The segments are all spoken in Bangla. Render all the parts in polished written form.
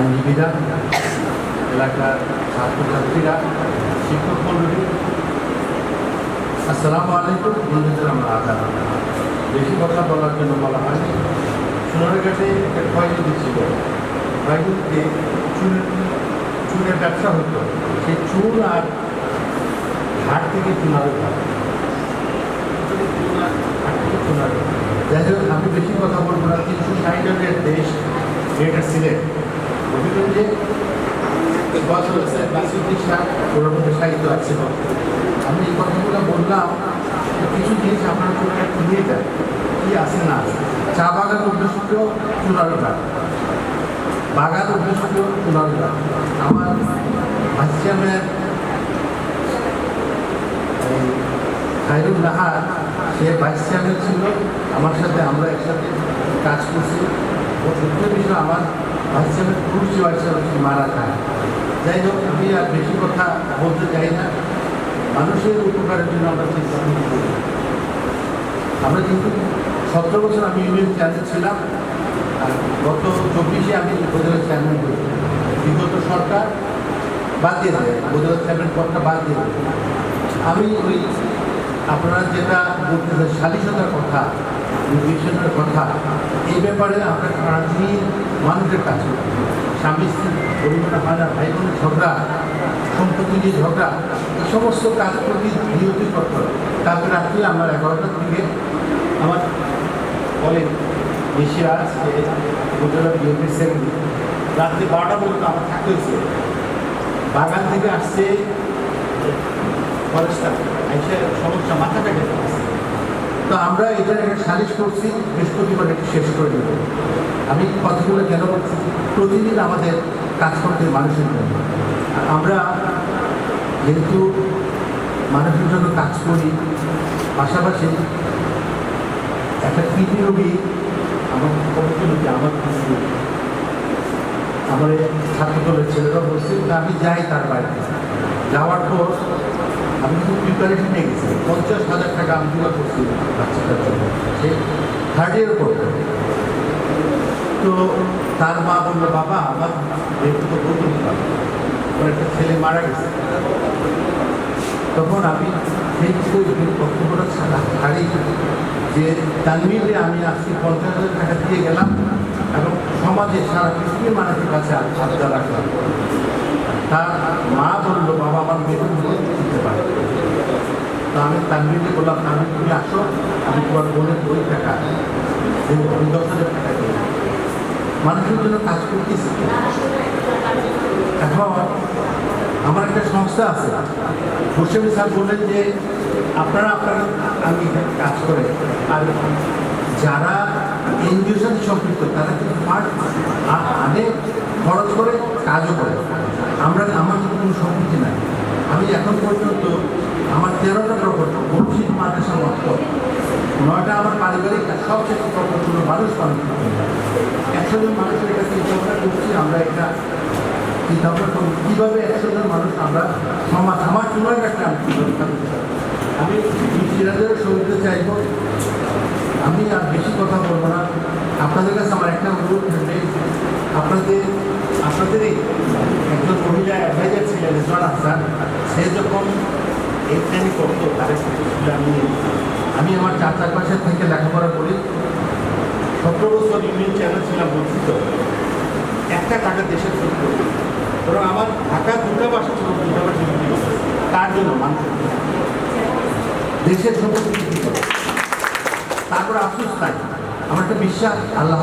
আইনজীবীরা, এলাকার ছাত্রছাত্রীরা, শিক্ষক মণ্ডলী, আসসালামু আলাইকুম। বন্ধুদের আমরা আদাব। বেশি কথা বলার জন্য বলা হয়নি। সোনারঘাটে একটা ক্ষয়ক্ষতি ছিল, ক্ষয়ক্ষতিতে চুনের ব্যবসা হতো। সেই চুন আর ঘাট থেকে চুনারও ঘাট, যাই হোক, আমি বেশি কথা বলবো না। 360 জনের দেশ এটা সিলেট অভিগঞ্জে বছর আছে 35টা ওর মধ্যে সাহিত্য আছে। আমি এই কথাগুলো বললাম, কিছু জিনিস আপনার চোখে একটু নিয়ে যায় কি আছে না আছে। চা বাগান অভ্যস্ত চুনার ঘাট, বাগান অভ্যস্ত চুনার ঘাট। আমার ভাইস চেয়ারম্যান খায়রুল নাহার, সে ভাইস চেয়ারম্যান ছিল আমার সাথে, আমরা একসাথে কাজ করছি। ও সত্য বিষয়, আমার ভাইস চেয়ারম্যান পুরুষ ভাইস চেয়ারম্যান মারা যায়। যাই হোক, আমি আর বেশি কথা বলতে চাই না। মানুষের উপকারের জন্য আমরা চিন্তা করি। আমরা কিন্তু 17 বছর আমি ইউনিয়ন চেয়ারম্যান ছিলাম, আর গত 24-এ আমি উপজেলা চেয়ারম্যান করি। বিগত সরকার বাদ দিয়ে দেয়, উপজেলা চেয়ারম্যান পদটা বাদ দিয়ে দেয়। আমি ওই আপনারা যেটা বলতে সালিশতার কথা, নির্বাচনের কথা, এই ব্যাপারে আমরা সারাদিনই মানুষের কাছে স্বামী স্ত্রী পরিমাণে হয় না, ভাই বোনের ঝগড়া, সম্পত্তি নিয়ে ঝগড়া, এই সমস্ত কাজ প্রতি নিয়তি করতে হবে। কালকে রাত্রে আমার 11টার দিকে আমার বলে বেশি আসছে উপজেলা বিএনপির সেক্রেটারি, রাত্রি 12টা পর্যন্ত আমার থাকতে হয়েছে। বাগান থেকে আসছে ফরেস্টার, এসে সমস্যা মাথা কেটে আসছে। তো আমরা এটার একটা সালিশ করছি, বৃহস্পতিবার একটু শেষ করে দেব। আমি কথাগুলো কেন বলছি, প্রতিদিন আমাদের কাজ করতে মানুষের জন্য। আর আমরা যেহেতু মানুষের জন্য কাজ করি, পাশাপাশি একটা কিডনি রোগী আমার আমার ছাত্র দলের ছেলেরা বলছে, আমি যাই তার বাড়িতে। যাওয়ার পর আমি কিন্তু প্রিপারেশন নিয়ে গেছি, 50,000 টাকা আমি জোগাড় করছি বাচ্চাটার জন্য। সে 3rd ইয়ার পড়তো। তো তার মা বললো, বাবা আমার ব্যক্তিগত বলতে পারবো, ওর একটা ছেলে মারা গেছে। তখন আমি সেই বক্তব্যটা ছাড়ি যে তানভীরে আমি আজকে 50,000 টাকা দিয়ে গেলাম এবং সমাজে সারা পৃথিবীর মানুষের কাছে আবদার রাখলাম। তার মা বললো, বাবা আমার বেতন দিতে পারে। তো আমি তানভীরকে বললাম, আমি তুমি আসো, আমি তোমার বোনের ওই টাকা দেবো, আমি 10,000 টাকা দেবো। মানুষের জন্য কাজ করতেছি। এখন আমার একটা সংস্থা আছে, হোসেন স্যার বললেন যে আপনারা আমি কাজ করে, আর যারা এনজিওর সাথে সম্পৃক্ত তারা কিন্তু ফান্ড আনে, খরচ করে, কাজও করে। আমার কোনো সম্পত্তি নাই। আমি এখন পর্যন্ত আমার 13টা প্রকল্প, মসজিদ, মাদ্রাসা, মক্তব, 9টা আমার পারিবারিক, সবচেয়ে প্রকল্পগুলো মানুষ 100 জন মানুষের কাছে চিন্তা করছি। আমরা এটা চিন্তা করব কীভাবে 100 জন মানুষ আমরা সমাজ, আমার চুনার কাছে আমি সিরাজের সহিত চাইব। আমি আর বেশি কথা বলবো না। আপনাদের কাছে আমার একটা অনুরোধ থাকবে, আপনাদেরই একজন মহিলা অ্যাডভাইজার ছিলেন রেজওয়ান আহসান, সে যখন এখানে করতো তার আমি আমার চাচার পাশে থেকে লেখাপড়া করি। 17 বছর ইউনিয়ন চেয়ারম্যান ছিলাম, বঞ্চিত একটা টাকা দেশের জন্য করি। এবং আমার ঢাকা 2টা বাসা ছিল, 2টা বাসা বিক্রি করতে। তার জন্য মানুষের দেশের সম্পত্তি বিক্রি করে। তারপরে আফসোস তাই আমার একটা বিশ্বাস, আল্লাহ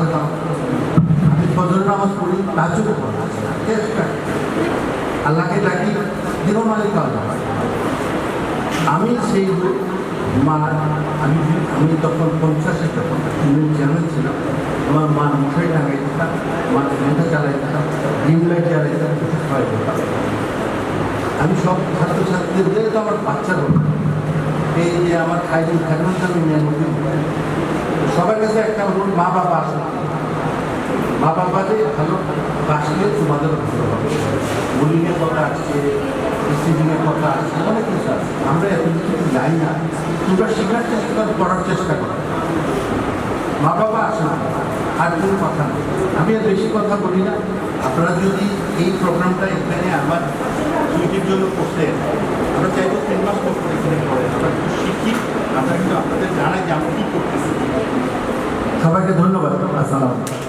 আমি ফজর নামাজ পড়ি, তাহাজ্জুদ পড়ি, আল্লাহকে ডাকি, দিন মালিক আল্লাহ। আমি সেই মা, আমি তখন 50-এ তখন চেয়ারম্যান ছিলাম। আমার মা মশাই টাঙাই দিতাম, আমার ফ্যানটা চালাই দিতাম, ডিম লাইট জ্বালাই দিতাম, সবাই করতাম। আমি সব ছাত্রছাত্রীদের তো আমার বাচ্চা বলতাম, এই যে আমার খাইরুল আমি মেয়ামতি, সবার কাছে একটা অনুরোধ, মা বাবা আসুন, মা বাবাদের ভালো বাসলে তোমাদের ভালো হবে। বুলিংয়ের কথা আসছে, স্টিচিংয়ের কথা আসছে, অনেক কিছু আছে। আমরা এত কিছু যাই না, তোমরা শেখার চেষ্টা করার চেষ্টা করো। মা বাবা আসুন, আর কোনো কথা নেই। আমি আর বেশি কথা বলি না। আপনারা যদি এই প্রোগ্রামটা এখানে আমার সুইটির জন্য করতেন, আমরা চাইবো 3 মাস করতে এখানে করেন, আমরা একটু শিখি, আমরা কিন্তু আপনাদের জানাই যে আমরা কী করতেছি। সবাইকে ধন্যবাদ। আসসালাম।